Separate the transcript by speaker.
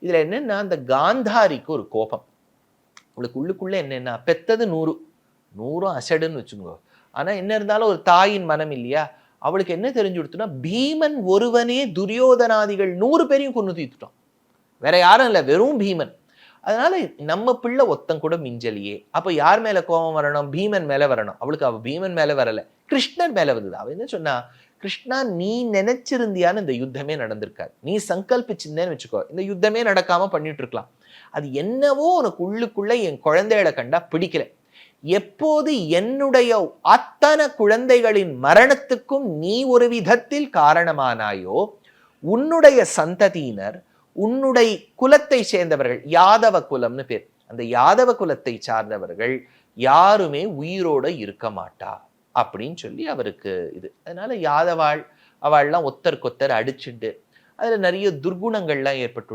Speaker 1: இதுல என்னன்னா அந்த காந்தாரிக்கு ஒரு கோபம். அவளுக்கு உள்ளுக்குள்ள என்னன்னா பெத்தது 100, 100ம் அசடுன்னு வச்சுக்கோ. ஆனா என்ன இருந்தாலும் ஒரு தாயின் மனம் இல்லையா? அவளுக்கு என்ன தெரிஞ்சு கொடுத்துன்னா பீமன் ஒருவனே துரியோதனாதிகள் 100 பேரையும் கொன்னு தீர்த்துட்டான். வேற யாரும் இல்ல, வெறும் பீமன். அதனால நம்ம பிள்ளை ஒத்தன் கூட மிஞ்சலியே. அப்ப யார் மேல கோபம் வரணும்? பீமன் மேல வரணும். அவளுக்கு அவ பீமன் மேல வரல, கிருஷ்ணன் மேல வந்தது. அவ என்ன சொன்னா, கிருஷ்ணா நீ நினைச்சிருந்தியான்னு இந்த யுத்தமே நடந்திருக்காது. நீ சங்கல்பிச்சிருந்தேன்னு வச்சுக்கோ, இந்த யுத்தமே நடக்காம பண்ணிட்டு இருக்கலாம். அது என்னவோ உனக்கு உள்ளுக்குள்ள என் குழந்தைகளை கண்டா பிடிக்கல. எப்போது என்னுடைய அத்தனை குழந்தைகளின் மரணத்துக்கும் நீ ஒரு விதத்தில் காரணமானாயோ, உன்னுடைய சந்ததியினர், உன்னுடைய குலத்தை சேர்ந்தவர்கள், யாதவ குலம்னு பேர், அந்த யாதவ குலத்தை சார்ந்தவர்கள் யாருமே உயிரோட இருக்க மாட்டா அப்படின்னு சொல்லி அவருக்கு இது. அதனால யாதவாள் அவள்லாம் ஒத்தருக்கொத்தர் அடிச்சுட்டு அதுல நிறைய துர்குணங்கள்லாம் ஏற்பட்டு